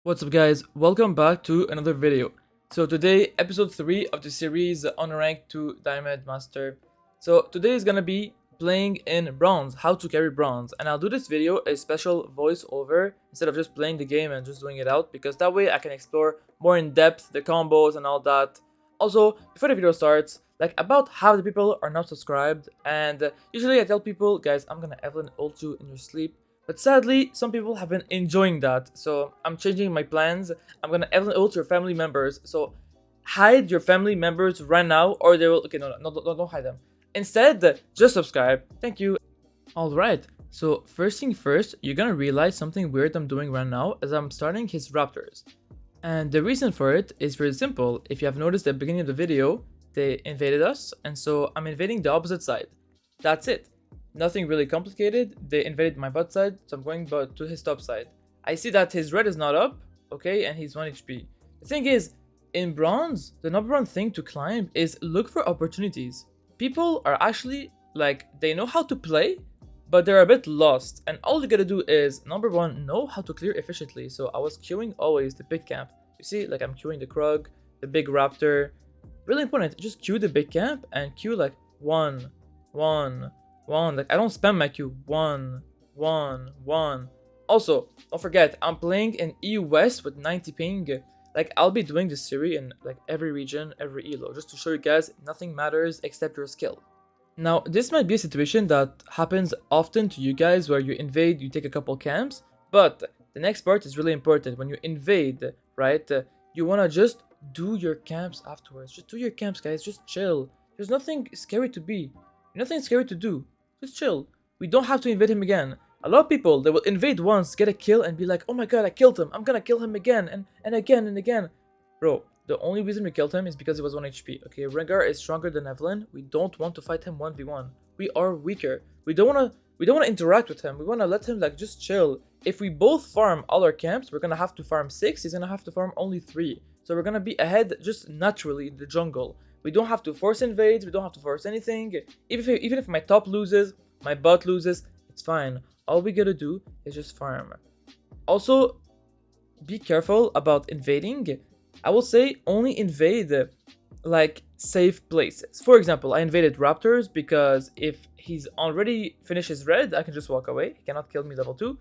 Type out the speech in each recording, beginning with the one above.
What's up guys, welcome back to another video. So today, episode 3 of the series on rank to Diamond Master. So today is gonna be playing in bronze, how to carry bronze. And I'll do this video a special voiceover instead of just playing the game and just doing it out, because that way I can explore more in depth the combos and all that. Also, before the video starts, like about half the people are not subscribed, and usually I tell people, guys, I'm gonna Evelynn ult you in your sleep. But sadly, some people have been enjoying that, so I'm changing my plans. I'm gonna Evelynn ult your family members, so hide your family members right now, or they will. Okay, no, don't hide them. Instead, just subscribe. Thank you. Alright, so first thing first, you're gonna realize something weird I'm doing right now as I'm starting his raptors. And the reason for it is very simple. If you have noticed at the beginning of the video, they invaded us, and so I'm invading the opposite side. That's it. Nothing really complicated. They invaded my bot side, so I'm going to his top side. I see that his red is not up, okay, and he's 1 HP. The thing is, in bronze, the number one thing to climb is look for opportunities. People are actually, like, they know how to play, but they're a bit lost. And all you gotta do is, number one, know how to clear efficiently. So I was queuing always the big camp. You see, like I'm queuing the Krug, the big raptor. Really important, just queue the big camp and queue like one. Like I don't spam my Q. One. Also, don't forget, I'm playing in EU West with 90 ping. Like I'll be doing this series in like every region, every elo, just to show you guys nothing matters except your skill. Now, this might be a situation that happens often to you guys where you invade, you take a couple camps, but the next part is really important. When you invade, right, you wanna just do your camps afterwards. Just do your camps, guys. Just chill. There's nothing scary to be. Nothing scary to do. Just chill. We don't have to invade him again. A lot of people, they will invade once, get a kill, and be like, oh my god, I killed him. I'm gonna kill him again, and again, and again. Bro, the only reason we killed him is because he was 1 HP. Okay, Rengar is stronger than Evelynn. We don't want to fight him 1v1. We are weaker. We don't wanna interact with him. We wanna let him like just chill. If we both farm all our camps, we're gonna have to farm 6. He's gonna have to farm only 3. So we're gonna be ahead just naturally in the jungle. We don't have to force invades, we don't have to force anything. Even if my top loses, my bot loses, it's fine. All we gotta do is just farm. Also, be careful about invading. I will say only invade like safe places. For example, I invaded raptors because if he's already finished his red, I can just walk away. He cannot kill me level 2.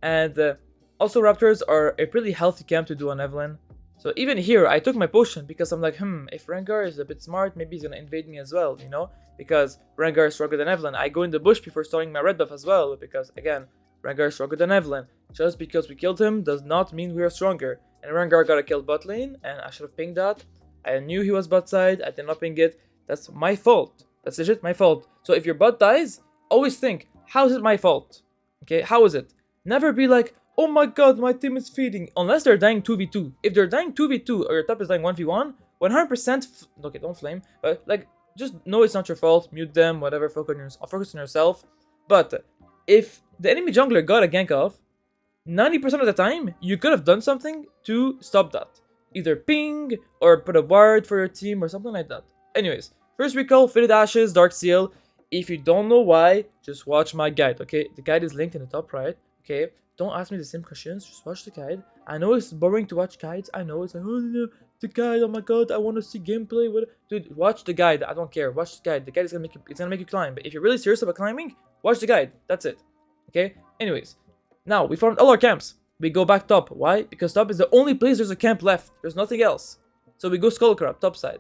And also raptors are a pretty healthy camp to do on Evelynn. So even here, I took my potion because I'm like, if Rengar is a bit smart, maybe he's gonna invade me as well, you know? Because Rengar is stronger than Evelynn. I go in the bush before starting my red buff as well, because again, Rengar is stronger than Evelynn. Just because we killed him does not mean we are stronger. And Rengar got a kill bot lane, and I should have pinged that. I knew he was bot side, I did not ping it. That's my fault. That's legit my fault. So if your bot dies, always think, how is it my fault? Okay, how is it? Never be like, oh my god, my team is feeding. Unless they're dying 2v2. If they're dying 2v2 or your top is dying 1v1, 100%, okay, don't flame, but like, just know it's not your fault, mute them, whatever, focus on yourself. But if the enemy jungler got a gank off, 90% of the time, you could have done something to stop that. Either ping, or put a ward for your team, or something like that. Anyways, first recall, Faded Ashes, Dark Seal. If you don't know why, just watch my guide, okay? The guide is linked in the top right, okay? Don't ask me the same questions, just watch the guide. I know it's boring to watch guides, I know, it's like, oh no, the guide, oh my god, I want to see gameplay. What? Dude, watch the guide, I don't care, watch the guide. The guide is gonna make you climb. But if you're really serious about climbing, watch the guide, that's it. Okay, anyways. Now, we farmed all our camps. We go back top. Why? Because top is the only place there's a camp left. There's nothing else. So we go Skullcrab, top side.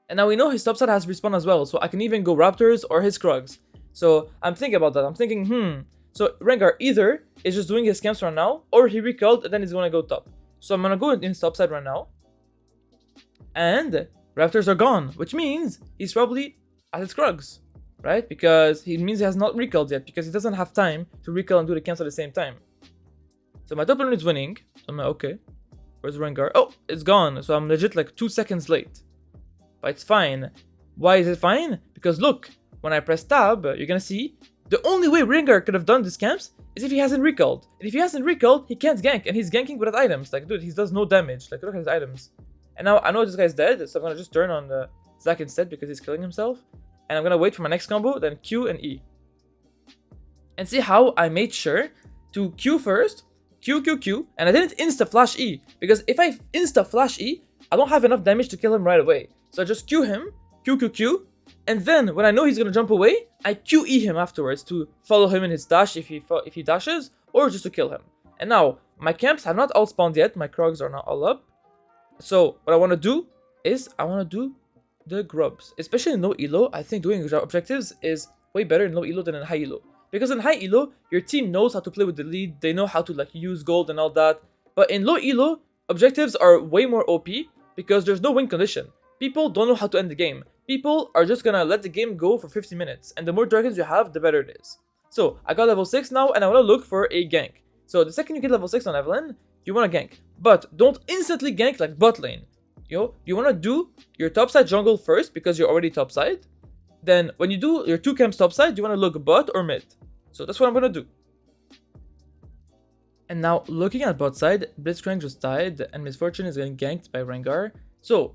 And now we know his top side has respawn as well, so I can even go Raptors or his Krugs. So I'm thinking about that. I'm thinking, so Rengar either is just doing his camps right now, or he recalled and then he's gonna go top. So I'm gonna go in his top side right now. And Raptors are gone, which means he's probably at his Krugs. Right? Because he means he has not recalled yet, because he doesn't have time to recall and do the camps at the same time. So my top lane is winning. So I'm like, okay. Where's Rengar? Oh, it's gone. So I'm legit like 2 seconds late. But it's fine. Why is it fine? Because look, when I press tab, you're gonna see the only way Rengar could have done these camps is if he hasn't recalled. And if he hasn't recalled, he can't gank. And he's ganking without items. Like, dude, he does no damage. Like, look at his items. And now I know this guy's dead, so I'm gonna just turn on Zac instead because he's killing himself. And I'm gonna wait for my next combo, then Q and E. And see how I made sure to Q first, Q, Q, Q, and I didn't insta-flash E, because if I insta-flash E, I don't have enough damage to kill him right away. So I just Q him, Q, Q, Q, and then when I know he's gonna jump away, I QE him afterwards to follow him in his dash if he dashes, or just to kill him. And now, my camps have not all spawned yet, my Krogs are not all up. So what I want to do is, I want to do the grubs. Especially in low elo, I think doing objectives is way better in low elo than in high elo. Because in high elo, your team knows how to play with the lead, they know how to like use gold and all that. But in low elo, objectives are way more OP because there's no win condition. People don't know how to end the game. People are just gonna let the game go for 50 minutes. And the more dragons you have, the better it is. So, I got level 6 now, and I want to look for a gank. So, the second you get level 6 on Evelynn, you want to gank. But, don't instantly gank like bot lane. You want to do your topside jungle first, because you're already topside. Then, when you do your 2 camps topside, you want to look bot or mid. So, that's what I'm gonna do. And now, looking at bot side, Blitzcrank just died, and Misfortune is getting ganked by Rengar. So,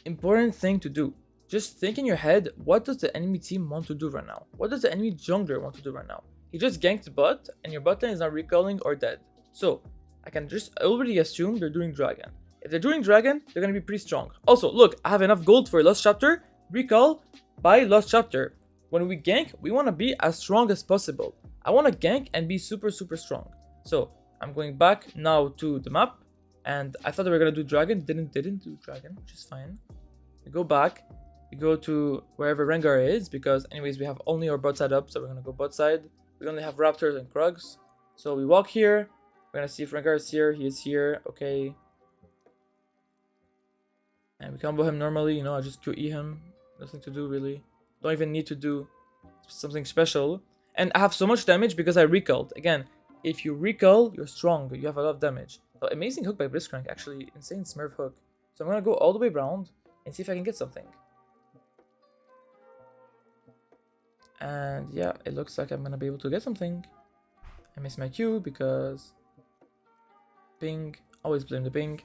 important thing to do. Just think in your head, what does the enemy team want to do right now? What does the enemy jungler want to do right now? He just ganked bot, and your bot lane is not recalling or dead. So, I can just already assume they're doing dragon. If they're doing dragon, they're gonna be pretty strong. Also, look, I have enough gold for Lost Chapter. Recall by Lost Chapter. When we gank, we want to be as strong as possible. I want to gank and be super strong. So, I'm going back now to the map. And I thought they were gonna do dragon, didn't do dragon, which is fine. We go back, we go to wherever Rengar is, because anyways we have only our bot side up, so we're gonna go bot side. We only have raptors and Krugs. So we walk here, we're gonna see if Rengar is here, he is here, okay. And we combo him normally, I just QE him, nothing to do really. Don't even need to do something special. And I have so much damage because I recalled. Again, if you recall, you're strong, you have a lot of damage. So amazing hook by Blitzcrank, actually, insane Smurf hook. So I'm gonna go all the way around and see if I can get something. And yeah, it looks like I'm gonna be able to get something. I missed my Q because ping, always blame the ping.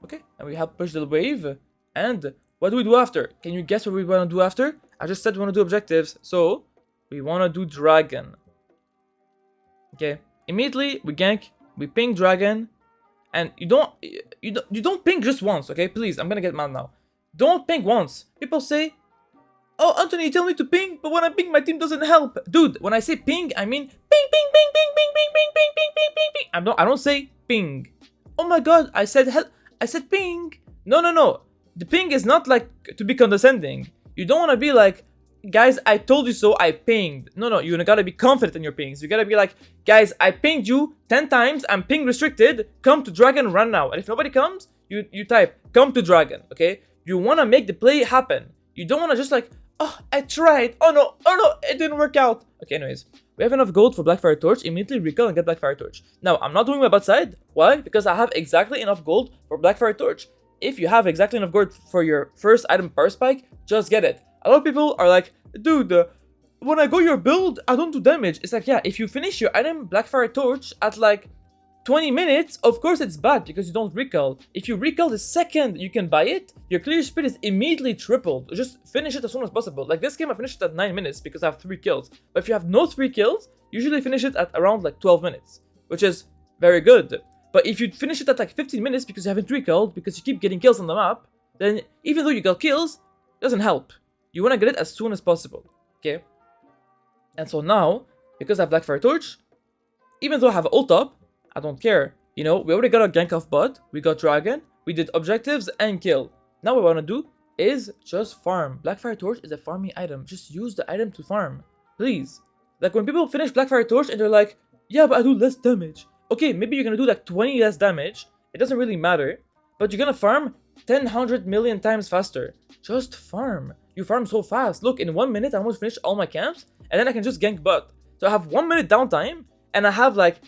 Okay, and we have pushed the wave. And what do we do after? Can you guess what we wanna do after? I just said we wanna do objectives, so we wanna do dragon. Okay, immediately we gank, we ping dragon. And you don't ping just once, okay? Please, I'm gonna get mad now. Don't ping once. People say, "Oh, Anthony, you tell me to ping, but when I ping, my team doesn't help." Dude, when I say ping, I mean ping, ping, ping, ping, ping, ping, ping, ping, ping, ping, ping, ping. I don't say ping. Oh my god, I said ping. No. The ping is not like to be condescending. You don't want to be like, "Guys, I told you so, I pinged." No, you gotta be confident in your pings. You gotta be like, "Guys, I pinged you 10 times, I'm ping restricted, come to dragon run now." And if nobody comes, you type, "Come to dragon," okay? You wanna make the play happen. You don't wanna just like, "Oh, I tried, oh no, it didn't work out." Okay, anyways, we have enough gold for Blackfire Torch, immediately recall and get Blackfire Torch. Now, I'm not doing my bot side. Why? Because I have exactly enough gold for Blackfire Torch. If you have exactly enough gold for your first item Power Spike, just get it. A lot of people are like, "Dude, when I go your build, I don't do damage." It's like, yeah, if you finish your item Blackfire Torch at like 20 minutes, of course it's bad because you don't recall. If you recall the second you can buy it, your clear speed is immediately tripled. Just finish it as soon as possible. Like this game, I finished it at 9 minutes because I have 3 kills. But if you have no 3 kills, usually finish it at around like 12 minutes, which is very good. But if you finish it at like 15 minutes because you haven't recalled, because you keep getting kills on the map, then even though you got kills, it doesn't help. You want to get it as soon as possible, okay? And so now, because I have Blackfire Torch, even though I have ult up, I don't care. We already got a gank off bot, we got dragon, we did objectives and kill. Now what we want to do is just farm. Blackfire Torch is a farming item. Just use the item to farm, please. Like when people finish Blackfire Torch and they're like, "Yeah, but I do less damage." Okay, maybe you're gonna do like 20 less damage. It doesn't really matter. But you're gonna farm 100 million times faster. Just farm. You farm so fast. Look, in 1 minute, I almost finished all my camps. And then I can just gank bot. So I have 1 minute downtime. And I have like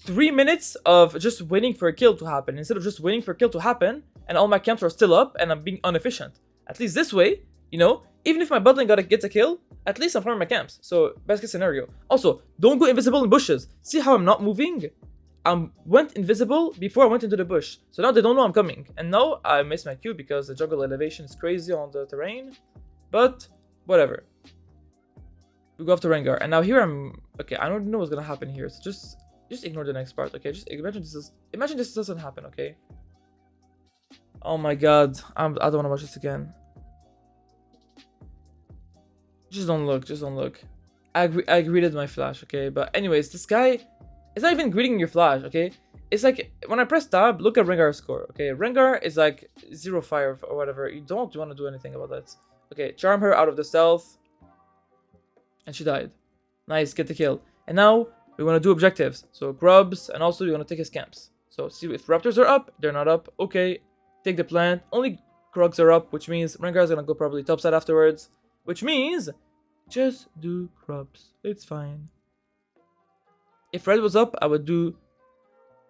3 minutes of just waiting for a kill to happen. Instead of just waiting for a kill to happen. And all my camps are still up. And I'm being inefficient. At least this way, even if my bot lane gets a kill, at least I'm farming my camps. So, best case scenario. Also, don't go invisible in bushes. See how I'm not moving? I went invisible before I went into the bush. So now they don't know I'm coming. And now I missed my Q because the jungle elevation is crazy on the terrain. But, whatever. We go after Rengar. And now here I'm... Okay, I don't know what's gonna happen here. So just Just ignore the next part, okay? Just imagine this doesn't happen, okay? Oh my god, I don't want to watch this again. Just don't look, just don't look. I greeted my flash, okay? But anyways, this guy is not even greeting your flash, okay? It's like when I press tab, look at Rengar's score, okay? Rengar is like 0 fire or whatever. You don't want to do anything about that. Okay, charm her out of the stealth. And she died. Nice, get the kill. And now we want to do objectives. So grubs, and also we want to take his camps. So see if raptors are up, they're not up. Okay, take the plant. Only Krugs are up, which means Rengar's gonna go probably topside afterwards. Which means just do grubs. It's fine. If red was up, I would do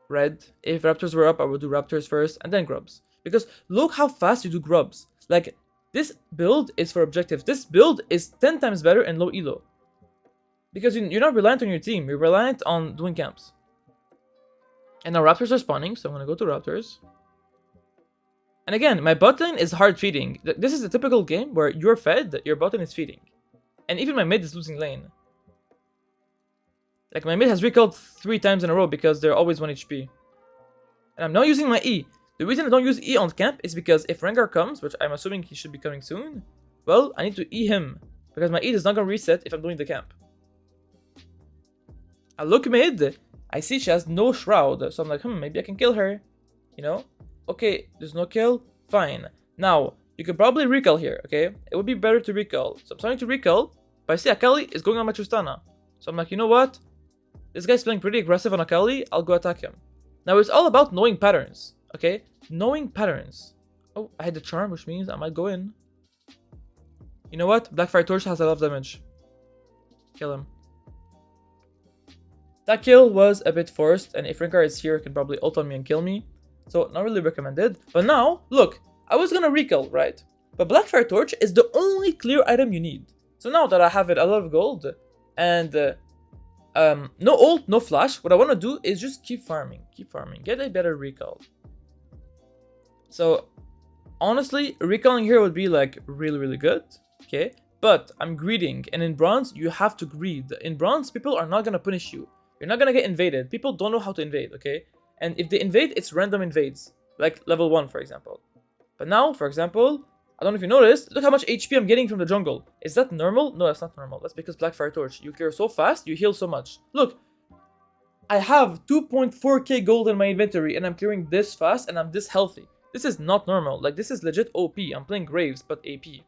red. If raptors were up, I would do raptors first and then grubs. Because look how fast you do grubs. Like, this build is for objectives. This build is 10 times better in low elo. Because you're not reliant on your team. You're reliant on doing camps. And now raptors are spawning, so I'm going to go to raptors. And again, my bot lane is hard feeding. This is a typical game where you're fed, your bot lane is feeding. And even my mid is losing lane. Like, my mid has recalled 3 times in a row because they're always 1 HP. And I'm not using my E. The reason I don't use E on camp is because if Rengar comes, which I'm assuming he should be coming soon, well, I need to E him. Because my E is not going to reset if I'm doing the camp. I look mid, I see she has no shroud, so I'm like, maybe I can kill her. You know? Okay, there's no kill, fine. Now, you could probably recall here, okay? It would be better to recall. So I'm starting to recall, but I see Akali is going on my Tristana. So I'm like, you know what? This guy's playing pretty aggressive on Akali, I'll go attack him. Now, it's all about knowing patterns, okay? Knowing patterns. Oh, I had the charm, which means I might go in. You know what? Blackfire Torch has a lot of damage. Kill him. That kill was a bit forced, and if Rengar is here, he can probably ult on me and kill me. So, not really recommended. But now, look, I was gonna recall, right? But Blackfire Torch is the only clear item you need. So now that I have it, a lot of gold, and no ult, no flash, what I want to do is just keep farming, get a better recall. So, honestly, recalling here would be like really good, okay? But I'm greeding, and in bronze, you have to greed. In bronze, people are not gonna punish you. You're not gonna get invaded. People don't know how to invade, okay? And if they invade, it's random invades. Like level 1, for example. But now, for example, I don't know if you noticed, look how much HP I'm getting from the jungle. Is that normal? No, that's not normal. That's because Blackfire Torch. You clear so fast, you heal so much. Look, I have 2.4k gold in my inventory, and I'm clearing this fast, and I'm this healthy. This is not normal. Like, this is legit OP. I'm playing Graves, but AP.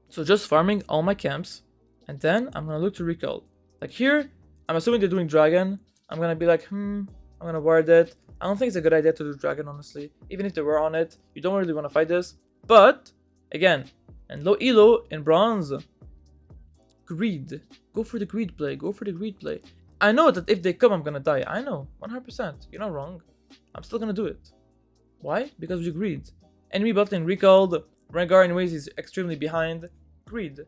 So just farming all my camps. And then I'm gonna look to recall. Like here, I'm assuming they're doing dragon. I'm gonna be like, I'm gonna ward it. I don't think it's a good idea to do dragon, honestly. Even if they were on it, you don't really want to fight this. But, again, in low elo, in bronze, greed. Go for the greed play. Go for the greed play. I know that if they come, I'm gonna die. I know, 100%. You're not wrong. I'm still gonna do it. Why? Because we greed. Enemy bot lane recalled. Rengar anyways is extremely behind. Greed.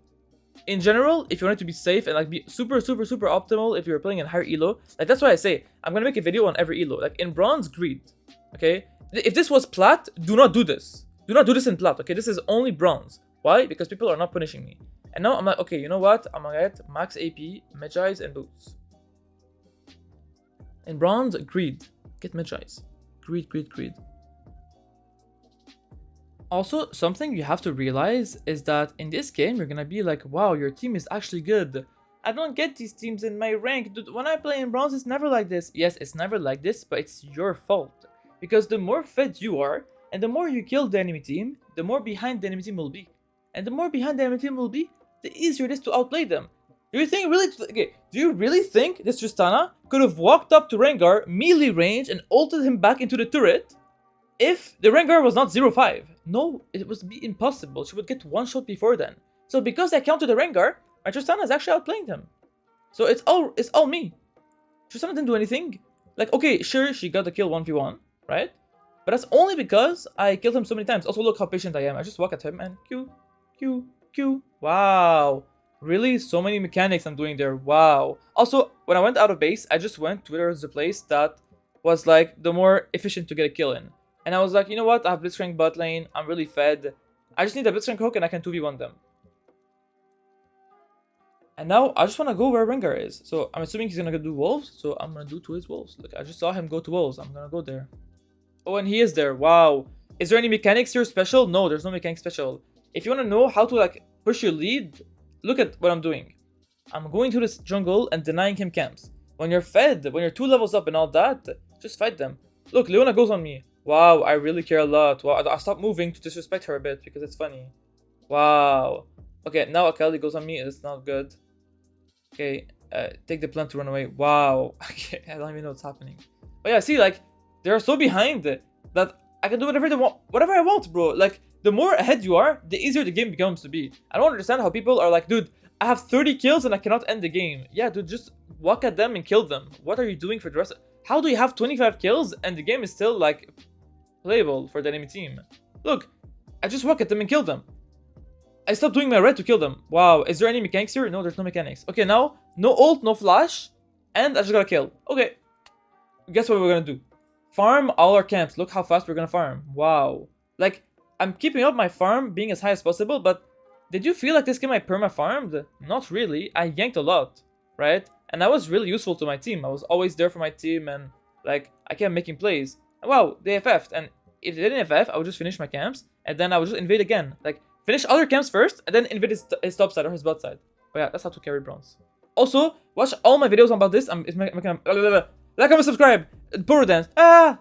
In general, if you want it to be safe and like be super optimal if you're playing in higher elo, like that's why I say I'm gonna make a video on every elo. Like in bronze, greed. Okay? If this was plat, do not do this. Do not do this in plat, okay? This is only bronze. Why? Because people are not punishing me. And now I'm like, okay, you know what? I'm gonna get max AP, Magi's, and boots. In bronze, greed. Get Magi's. Greed. Also, something you have to realize is that in this game, you're gonna be like, wow, your team is actually good. I don't get these teams in my rank. Dude, when I play in bronze, it's never like this. Yes, it's never like this, but it's your fault. Because the more fed you are, and the more you kill the enemy team, the more behind the enemy team will be. And the more behind the enemy team will be, the easier it is to outplay them. Do you really think this Tristana could have walked up to Rengar, melee range, and ulted him back into the turret if the Rengar was not 0-5? No, it would be impossible. She would get one shot before then. So because I countered the Rengar, my Tristana is actually outplaying him. So it's all me. Tristana didn't do anything. Like, okay, sure, she got the kill 1v1, right? But that's only because I killed him so many times. Also, look how patient I am. I just walk at him and Q. Wow. Really? So many mechanics I'm doing there. Wow. Also, when I went out of base, I just went towards the place that was like the more efficient to get a kill in. And I was like, you know what? I have Blitzcrank bot lane. I'm really fed. I just need a Blitzcrank hook and I can 2v1 them. And now I just want to go where Rengar is. So I'm assuming he's gonna do wolves. So I'm gonna do to his wolves. Look, I just saw him go to wolves. I'm gonna go there. Oh, and he is there. Wow. Is there any mechanics here special? No, there's no mechanic special. If you want to know how to like push your lead, look at what I'm doing. I'm going to this jungle and denying him camps. When you're fed, when you're 2 levels up and all that, just fight them. Look, Leona goes on me. Wow, I really care a lot. Wow, I stopped moving to disrespect her a bit because it's funny. Wow. Okay, now Akali goes on me. It's not good. Okay, take the plant to run away. Wow. Okay, I don't even know what's happening. But yeah, see, like, they're so behind that I can do whatever I want, bro. Like, the more ahead you are, the easier the game becomes to be. I don't understand how people are like, dude, I have 30 kills and I cannot end the game. Yeah, dude, just walk at them and kill them. What are you doing for the rest? How do you have 25 kills and the game is still, like, playable for the enemy team? Look, I just walk at them and kill them. I stopped doing my red to kill them. Wow, is there any mechanics here? No, there's no mechanics. Okay, now, no ult, no flash, and I just gotta kill. Okay, guess what we're gonna do? Farm all our camps. Look how fast we're gonna farm. Wow. Like, I'm keeping up my farm being as high as possible, but did you feel like this game I perma-farmed? Not really. I yanked a lot, right? And I was really useful to my team. I was always there for my team, and, like, I kept making plays. And wow, they FF'd, and if they didn't FF, I would just finish my camps, and then I would just invade again. Like, finish other camps first, and then invade his top side or his bot side. But yeah, that's how to carry bronze. Also, watch all my videos about this. Like, comment, subscribe. Burrow dance. Ah!